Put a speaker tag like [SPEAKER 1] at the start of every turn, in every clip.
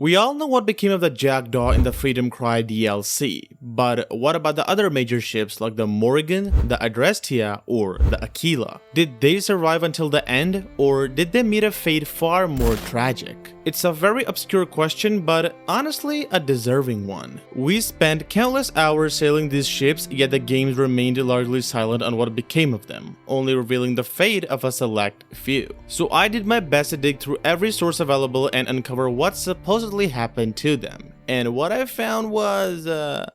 [SPEAKER 1] We all know what became of the Jackdaw in the Freedom Cry DLC, but what about the other major ships like the Morrigan, the Adrestia, or the Aquila? Did they survive until the end, or did they meet a fate far more tragic? It's a very obscure question, but honestly a deserving one. We spent countless hours sailing these ships, yet the games remained largely silent on what became of them, only revealing the fate of a select few. So I did my best to dig through every source available and uncover what supposedly happened to them. And what I found was,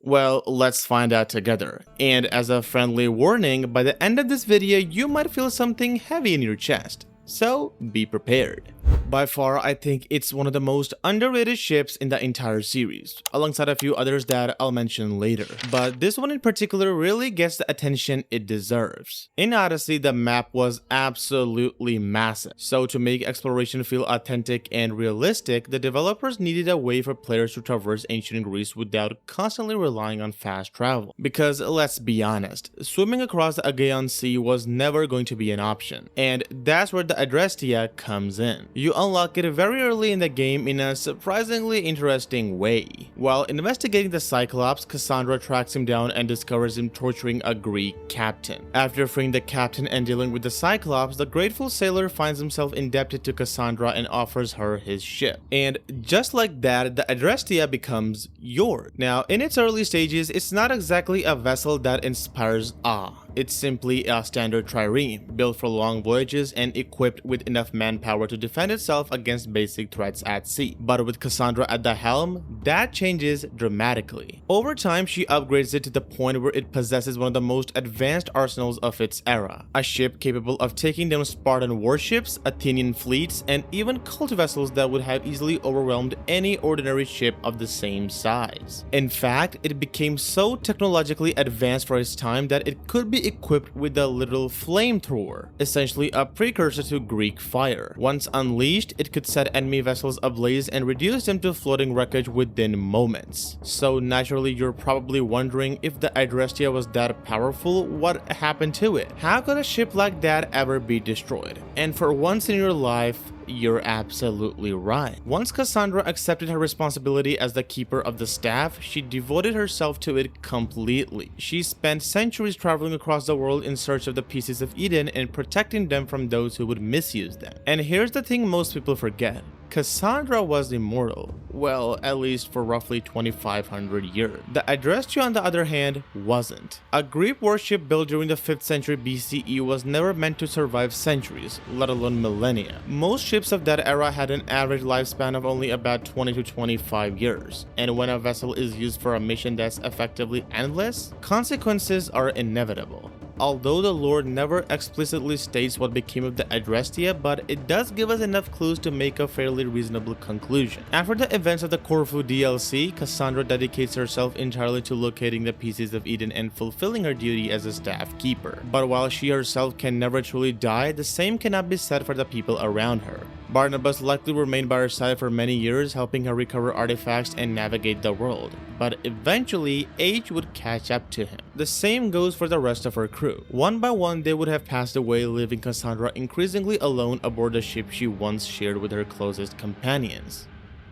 [SPEAKER 1] well, let's find out together. And as a friendly warning, by the end of this video, you might feel something heavy in your chest. So be prepared. By far, I think it's one of the most underrated ships in the entire series, alongside a few others that I'll mention later. But this one in particular really gets the attention it deserves. In Odyssey, the map was absolutely massive, so to make exploration feel authentic and realistic, the developers needed a way for players to traverse ancient Greece without constantly relying on fast travel. Because let's be honest, swimming across the Aegean Sea was never going to be an option, and that's where the Adrestia comes in. You unlock it very early in the game in a surprisingly interesting way. While investigating the Cyclops, Cassandra tracks him down and discovers him torturing a Greek captain. After freeing the captain and dealing with the Cyclops, the grateful sailor finds himself indebted to Cassandra and offers her his ship. And just like that, the Adrestia becomes yours. Now, in its early stages, it's not exactly a vessel that inspires awe. It's simply a standard trireme, built for long voyages and equipped with enough manpower to defend itself against basic threats at sea. But with Cassandra at the helm, that changes dramatically. Over time, she upgrades it to the point where it possesses one of the most advanced arsenals of its era. A ship capable of taking down Spartan warships, Athenian fleets, and even cult vessels that would have easily overwhelmed any ordinary ship of the same size. In fact, it became so technologically advanced for its time that it could be equipped with a literal flamethrower, essentially a precursor to Greek fire. Once unleashed, it could set enemy vessels ablaze and reduce them to floating wreckage within moments. So naturally, you're probably wondering, if the Adrestia was that powerful, what happened to it? How could a ship like that ever be destroyed? And for once in your life, you're absolutely right. Once Cassandra accepted her responsibility as the keeper of the staff, she devoted herself to it completely. She spent centuries traveling across the world in search of the pieces of Eden and protecting them from those who would misuse them. And here's the thing most people forget. Cassandra was immortal, well, at least for roughly 2,500 years. The Adrestia, on the other hand, wasn't. A Greek warship built during the 5th century BCE was never meant to survive centuries, let alone millennia. Most ships of that era had an average lifespan of only about 20 to 25 years, and when a vessel is used for a mission that's effectively endless, consequences are inevitable. Although the lore never explicitly states what became of the Adrestia, but it does give us enough clues to make a fairly reasonable conclusion. After the events of the Corfu DLC, Cassandra dedicates herself entirely to locating the pieces of Eden and fulfilling her duty as a staff keeper. But while she herself can never truly die, the same cannot be said for the people around her. Barnabas likely remained by her side for many years, helping her recover artifacts and navigate the world. But eventually, age would catch up to him. The same goes for the rest of her crew. One by one, they would have passed away, leaving Cassandra increasingly alone aboard the ship she once shared with her closest companions.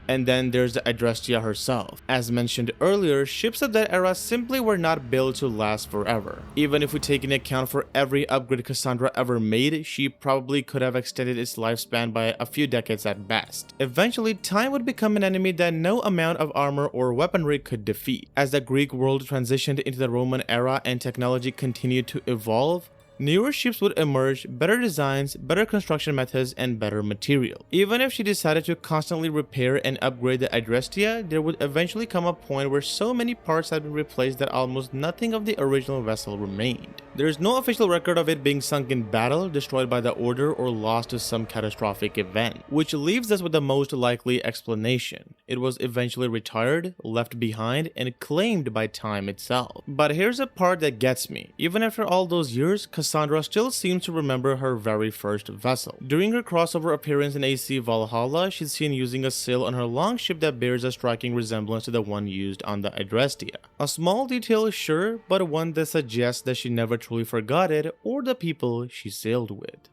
[SPEAKER 1] And then there's the Adrestia herself. As mentioned earlier, ships of that era simply were not built to last forever. Even if we take into account for every upgrade Cassandra ever made, she probably could have extended its lifespan by a few decades at best. Eventually, time would become an enemy that no amount of armor or weaponry could defeat. As the Greek world transitioned into the Roman era and technology continued to evolve, newer ships would emerge, better designs, better construction methods, and better material. Even if she decided to constantly repair and upgrade the Adrestia, there would eventually come a point where so many parts had been replaced that almost nothing of the original vessel remained. There is no official record of it being sunk in battle, destroyed by the Order, or lost to some catastrophic event, which leaves us with the most likely explanation. It was eventually retired, left behind, and claimed by time itself. But here's the part that gets me. Even after all those years, Cassandra still seems to remember her very first vessel. During her crossover appearance in AC Valhalla, she's seen using a sail on her longship that bears a striking resemblance to the one used on the Adrestia. A small detail, sure, but one that suggests that she never truly forgot it or the people she sailed with.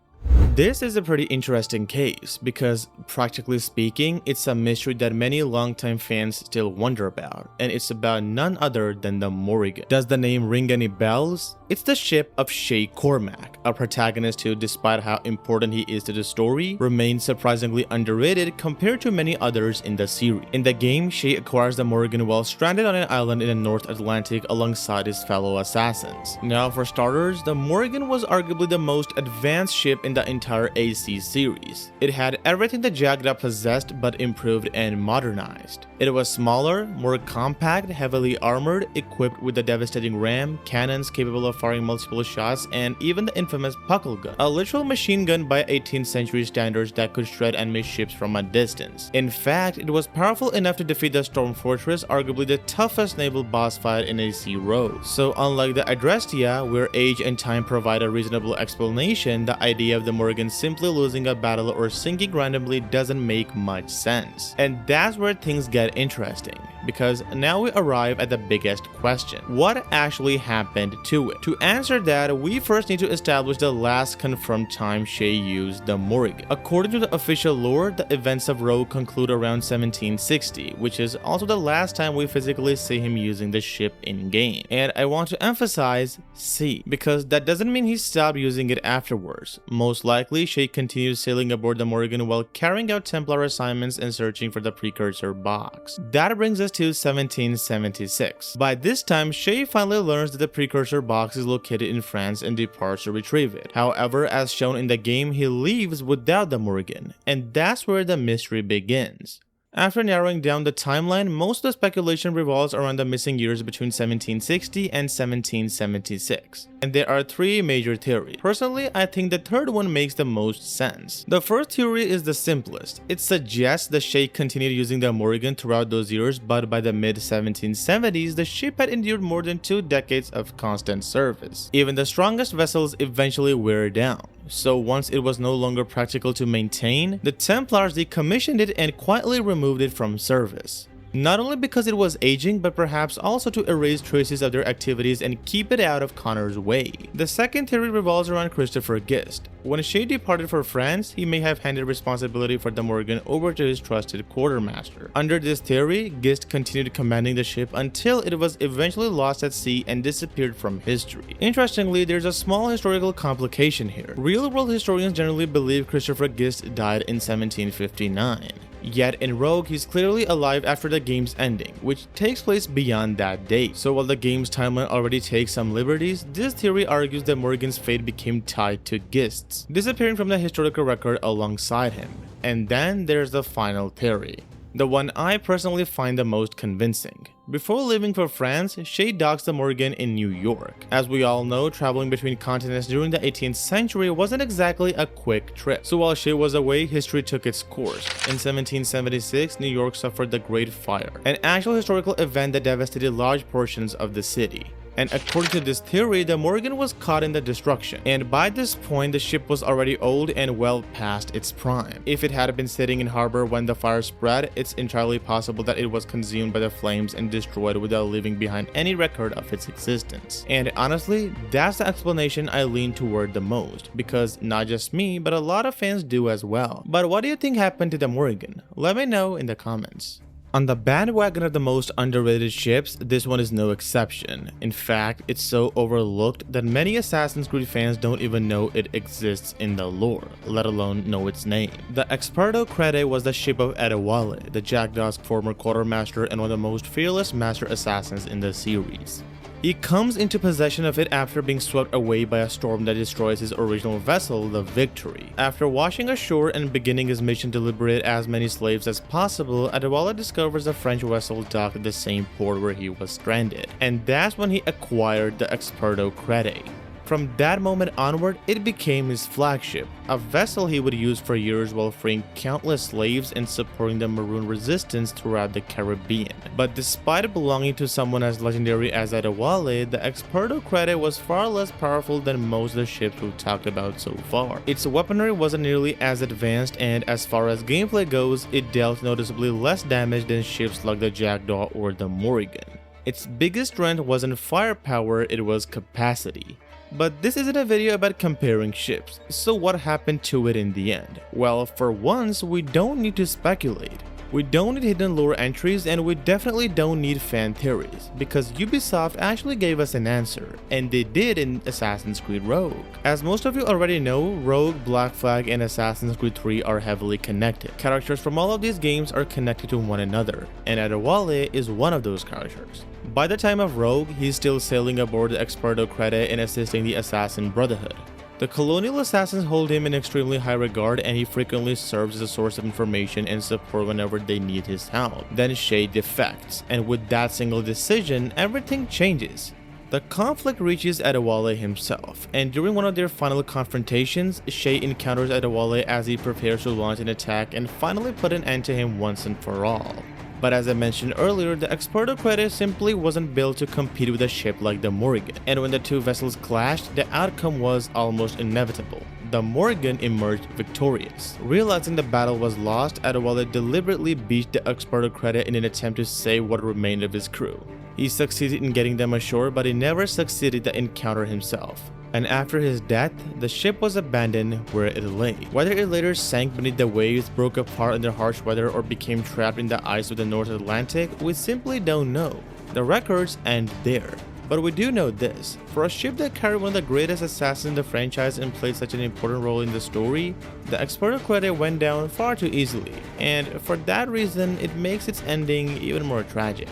[SPEAKER 1] This is a pretty interesting case because, practically speaking, it's a mystery that many longtime fans still wonder about, and it's about none other than the Morrigan. Does the name ring any bells? It's the ship of Shay Cormac, a protagonist who, despite how important he is to the story, remains surprisingly underrated compared to many others in the series. In the game, Shay acquires the Morrigan while stranded on an island in the North Atlantic alongside his fellow assassins. Now, for starters, the Morrigan was arguably the most advanced ship in the entire AC series. It had everything the Jackdaw possessed but improved and modernized. It was smaller, more compact, heavily armored, equipped with a devastating ram, cannons capable of firing multiple shots, and even the infamous puckle gun, a literal machine gun by 18th century standards that could shred enemy ships from a distance. In fact, it was powerful enough to defeat the Storm Fortress, arguably the toughest naval boss fight in AC Rose. So unlike the Adrestia, where age and time provide a reasonable explanation, the idea of the Morrigan simply losing a battle or sinking randomly doesn't make much sense. And that's where things get interesting, because now we arrive at the biggest question: what actually happened to it? To answer that, we first need to establish the last confirmed time Shay used the Morrigan. According to the official lore, the events of Rogue conclude around 1760, which is also the last time we physically see him using the ship in-game. And I want to emphasize see, because that doesn't mean he stopped using it afterwards. Most likely, Shay continued sailing aboard the Morrigan while carrying out Templar assignments and searching for the precursor box. That brings us to 1776. By this time, Shay finally learns that the precursor box is located in France and departs to retrieve it. However, as shown in the game, he leaves without the Morrigan, and that's where the mystery begins. After narrowing down the timeline, most of the speculation revolves around the missing years between 1760 and 1776. And there are three major theories. Personally, I think the third one makes the most sense. The first theory is the simplest. It suggests the Shay continued using the Morrigan throughout those years, but by the mid-1770s, the ship had endured more than 2 decades of constant service. Even the strongest vessels eventually wear down. So once it was no longer practical to maintain, the Templars decommissioned it and quietly removed it from service. Not only because it was aging, but perhaps also to erase traces of their activities and keep it out of Connor's way. The second theory revolves around Christopher Gist. When Shay departed for France, he may have handed responsibility for the Morrigan over to his trusted quartermaster. Under this theory, Gist continued commanding the ship until it was eventually lost at sea and disappeared from history. Interestingly, there's a small historical complication here. Real-world historians generally believe Christopher Gist died in 1759. Yet in Rogue, he's clearly alive after the game's ending, which takes place beyond that date. So while the game's timeline already takes some liberties, this theory argues that Morrigan's fate became tied to Gist's, disappearing from the historical record alongside him. And then there's the final theory, the one I personally find the most convincing. Before leaving for France, Shay docks the Morrigan in New York. As we all know, traveling between continents during the 18th century wasn't exactly a quick trip. So while Shay was away, history took its course. In 1776, New York suffered the Great Fire, an actual historical event that devastated large portions of the city. And according to this theory, the Morrigan was caught in the destruction, and by this point the ship was already old and well past its prime. If it had been sitting in harbor when the fire spread, it's entirely possible that it was consumed by the flames and destroyed without leaving behind any record of its existence. And honestly, that's the explanation I lean toward the most, because not just me, but a lot of fans do as well. But what do you think happened to the Morrigan? Let me know in the comments. On the bandwagon of the most underrated ships, this one is no exception. In fact, it's so overlooked that many Assassin's Creed fans don't even know it exists in the lore, let alone know its name. The Experto Crede was the ship of Adewale, the Jackdaw's former quartermaster and one of the most fearless master assassins in the series. He comes into possession of it after being swept away by a storm that destroys his original vessel, the Victory. After washing ashore and beginning his mission to liberate as many slaves as possible, Adewale discovers a French vessel docked at the same port where he was stranded, and that's when he acquired the Experto Crede. From that moment onward, it became his flagship, a vessel he would use for years while freeing countless slaves and supporting the Maroon resistance throughout the Caribbean. But despite belonging to someone as legendary as Adewale, the Experto Crede was far less powerful than most of the ships we've talked about so far. Its weaponry wasn't nearly as advanced, and as far as gameplay goes, it dealt noticeably less damage than ships like the Jackdaw or the Morrigan. Its biggest strength wasn't firepower, it was capacity. But this isn't a video about comparing ships, so what happened to it in the end? Well, for once, we don't need to speculate. We don't need hidden lore entries, and we definitely don't need fan theories, because Ubisoft actually gave us an answer, and they did in Assassin's Creed Rogue. As most of you already know, Rogue, Black Flag, and Assassin's Creed 3 are heavily connected. Characters from all of these games are connected to one another, and Adewale is one of those characters. By the time of Rogue, he's still sailing aboard the Experto Crede and assisting the Assassin Brotherhood. The colonial assassins hold him in extremely high regard, and he frequently serves as a source of information and support whenever they need his help. Then Shay defects, and with that single decision, everything changes. The conflict reaches Adewale himself, and during one of their final confrontations, Shay encounters Adewale as he prepares to launch an attack and finally put an end to him once and for all. But as I mentioned earlier, the Experto Crede simply wasn't built to compete with a ship like the Morrigan, and when the two vessels clashed, the outcome was almost inevitable. The Morrigan emerged victorious. Realizing the battle was lost, Adewale deliberately beached the Experto Crede in an attempt to save what remained of his crew. He succeeded in getting them ashore, but he never succeeded to encounter himself. And after his death, the ship was abandoned where it lay. Whether it later sank beneath the waves, broke apart under harsh weather, or became trapped in the ice of the North Atlantic, we simply don't know. The records end there. But we do know this: for a ship that carried one of the greatest assassins in the franchise and played such an important role in the story, the Experto Crede went down far too easily, and for that reason, it makes its ending even more tragic.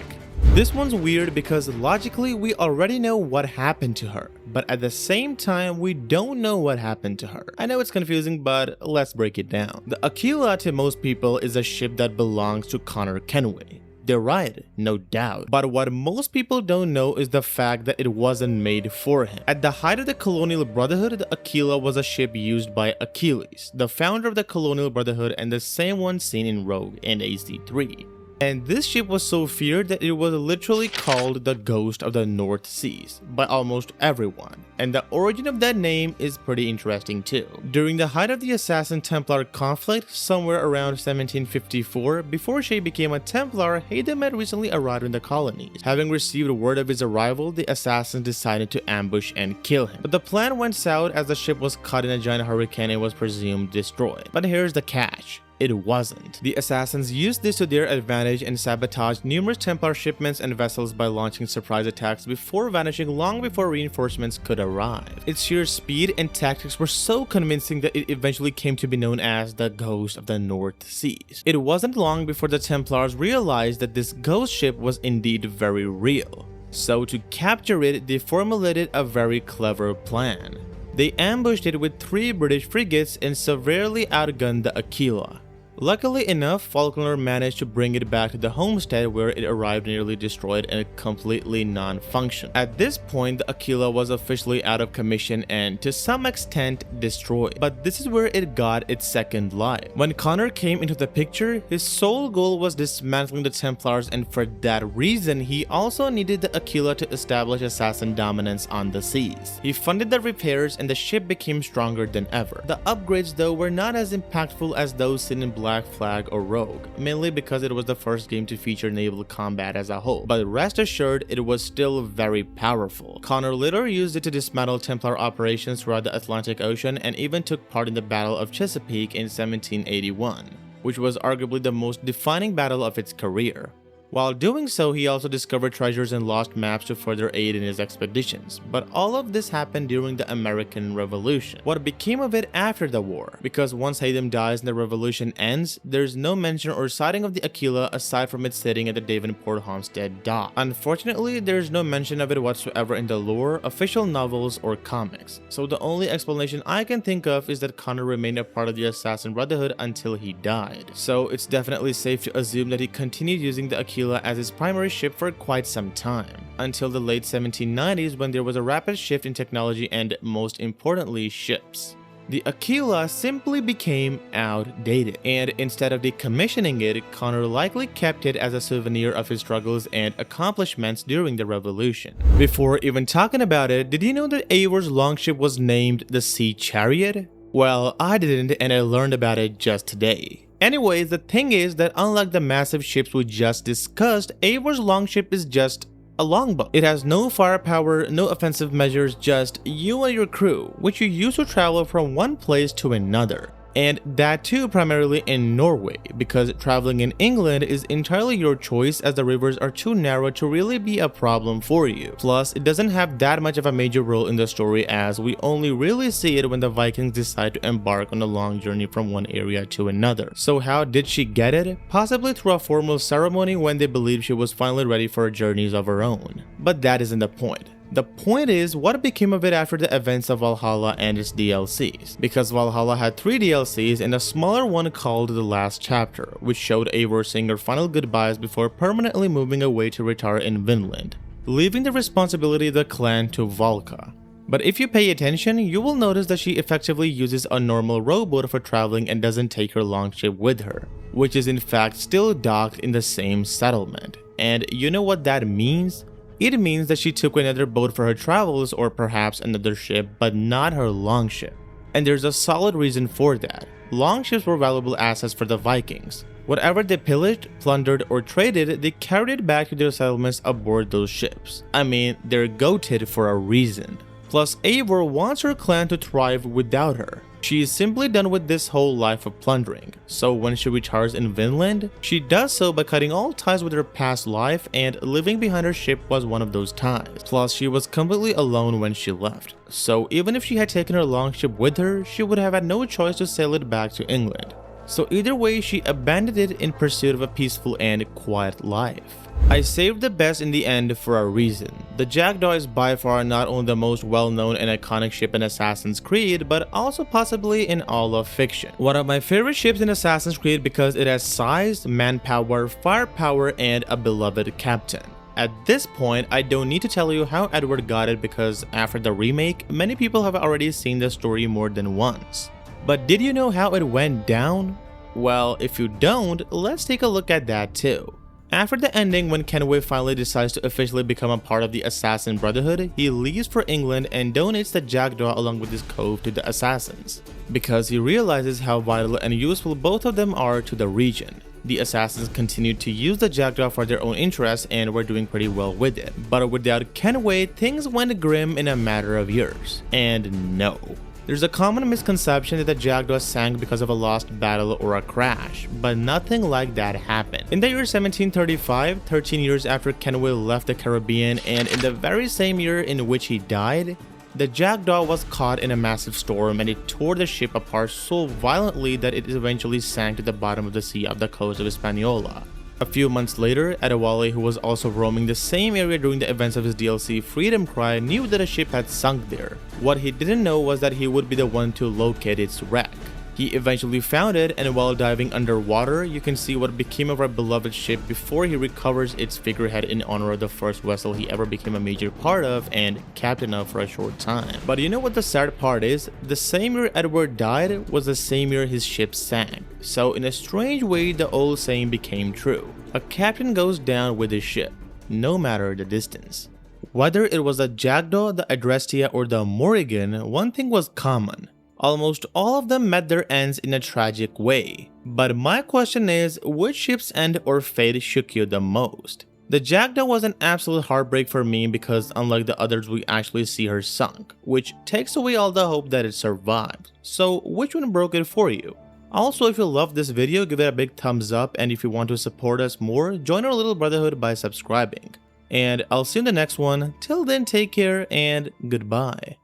[SPEAKER 1] This one's weird because logically we already know what happened to her, but at the same time we don't know what happened to her. I know it's confusing, but let's break it down. The Aquila to most people is a ship that belongs to Connor Kenway. They're right, no doubt. But what most people don't know is the fact that it wasn't made for him. At the height of the Colonial Brotherhood, the Aquila was a ship used by Achilles, the founder of the Colonial Brotherhood and the same one seen in Rogue and AC3. And this ship was so feared that it was literally called the Ghost of the North Seas by almost everyone. And the origin of that name is pretty interesting too. During the height of the Assassin-Templar conflict, somewhere around 1754, before Shay became a Templar, Haytham had recently arrived in the colonies. Having received word of his arrival, the assassins decided to ambush and kill him. But the plan went south as the ship was caught in a giant hurricane and was presumed destroyed. But here's the catch: it wasn't. The assassins used this to their advantage and sabotaged numerous Templar shipments and vessels by launching surprise attacks before vanishing long before reinforcements could arrive. Its sheer speed and tactics were so convincing that it eventually came to be known as the Ghost of the North Seas. It wasn't long before the Templars realized that this ghost ship was indeed very real. So to capture it, they formulated a very clever plan. They ambushed it with 3 British frigates and severely outgunned the Aquila. Luckily enough, Falkner managed to bring it back to the homestead where it arrived nearly destroyed and completely non-functional. At this point, the Aquila was officially out of commission and to some extent destroyed. But this is where it got its second life. When Connor came into the picture, his sole goal was dismantling the Templars, and for that reason, he also needed the Aquila to establish assassin dominance on the seas. He funded the repairs and the ship became stronger than ever. The upgrades though were not as impactful as those seen in Black Flag or Rogue, mainly because it was the first game to feature naval combat as a whole, but rest assured it was still very powerful. Connor later used it to dismantle Templar operations throughout the Atlantic Ocean and even took part in the Battle of Chesapeake in 1781, which was arguably the most defining battle of its career. While doing so, he also discovered treasures and lost maps to further aid in his expeditions, but all of this happened during the American Revolution. What became of it after the war? Because once Haytham dies and the revolution ends, there's no mention or sighting of the Aquila aside from it sitting at the Davenport Homestead dock. Unfortunately, there's no mention of it whatsoever in the lore, official novels, or comics, so the only explanation I can think of is that Connor remained a part of the Assassin Brotherhood until he died. So it's definitely safe to assume that he continued using the Aquila as his primary ship for quite some time, until the late 1790s when there was a rapid shift in technology and, most importantly, ships. The Aquila simply became outdated, and instead of decommissioning it, Connor likely kept it as a souvenir of his struggles and accomplishments during the Revolution. Before even talking about it, did you know that Eivor's longship was named the Sea Chariot? Well, I didn't, and I learned about it just today. Anyways, the thing is that unlike the massive ships we just discussed, Eivor's longship is just a longboat. It has no firepower, no offensive measures, just you and your crew, which you use to travel from one place to another. And that too primarily in Norway, because traveling in England is entirely your choice as the rivers are too narrow to really be a problem for you. Plus, it doesn't have that much of a major role in the story, as we only really see it when the Vikings decide to embark on a long journey from one area to another. So how did she get it? Possibly through a formal ceremony when they believed she was finally ready for journeys of her own. But that isn't the point. The point is what became of it after the events of Valhalla and its DLCs, because Valhalla had 3 DLCs and a smaller one called The Last Chapter, which showed Eivor saying her final goodbyes before permanently moving away to retire in Vinland, leaving the responsibility of the clan to Valka. But if you pay attention, you will notice that she effectively uses a normal rowboat for traveling and doesn't take her longship with her, which is in fact still docked in the same settlement. And you know what that means? It means that she took another boat for her travels, or perhaps another ship, but not her longship. And there's a solid reason for that. Longships were valuable assets for the Vikings. Whatever they pillaged, plundered, or traded, they carried it back to their settlements aboard those ships. I mean, they're goated for a reason. Plus, Eivor wants her clan to thrive without her. She is simply done with this whole life of plundering, so when she retires in Vinland, she does so by cutting all ties with her past life, and leaving behind her ship was one of those ties. Plus, she was completely alone when she left, so even if she had taken her longship with her, she would have had no choice to sail it back to England. So either way, she abandoned it in pursuit of a peaceful and quiet life. I saved the best in the end for a reason. The Jackdaw is by far not only the most well-known and iconic ship in Assassin's Creed, but also possibly in all of fiction. One of my favorite ships in Assassin's Creed because it has size, manpower, firepower, and a beloved captain. At this point, I don't need to tell you how Edward got it because after the remake, many people have already seen the story more than once. But did you know how it went down? Well, if you don't, let's take a look at that too. After the ending, when Kenway finally decides to officially become a part of the Assassin Brotherhood, he leaves for England and donates the Jackdaw along with his cove to the Assassins, because he realizes how vital and useful both of them are to the region. The Assassins continued to use the Jackdaw for their own interests and were doing pretty well with it, but without Kenway, things went grim in a matter of years. And no. There's a common misconception that the Jackdaw sank because of a lost battle or a crash, but nothing like that happened. In the year 1735, 13 years after Kenway left the Caribbean and in the very same year in which he died, the Jackdaw was caught in a massive storm and it tore the ship apart so violently that it eventually sank to the bottom of the sea off the coast of Hispaniola. A few months later, Adewale, who was also roaming the same area during the events of his DLC Freedom Cry, knew that a ship had sunk there. What he didn't know was that he would be the one to locate its wreck. He eventually found it, and while diving underwater, you can see what became of our beloved ship before he recovers its figurehead in honor of the first vessel he ever became a major part of and captain of for a short time. But you know what the sad part is? The same year Edward died was the same year his ship sank. So in a strange way, the old saying became true. A captain goes down with his ship, no matter the distance. Whether it was the Jackdaw, the Adrestia, or the Morrigan, one thing was common. Almost all of them met their ends in a tragic way. But my question is, which ship's end or fate shook you the most? The Jackdaw was an absolute heartbreak for me because unlike the others, we actually see her sunk, which takes away all the hope that it survived. So which one broke it for you? Also, if you loved this video, give it a big thumbs up, and if you want to support us more, join our little brotherhood by subscribing. And I'll see you in the next one. Till then, take care and goodbye.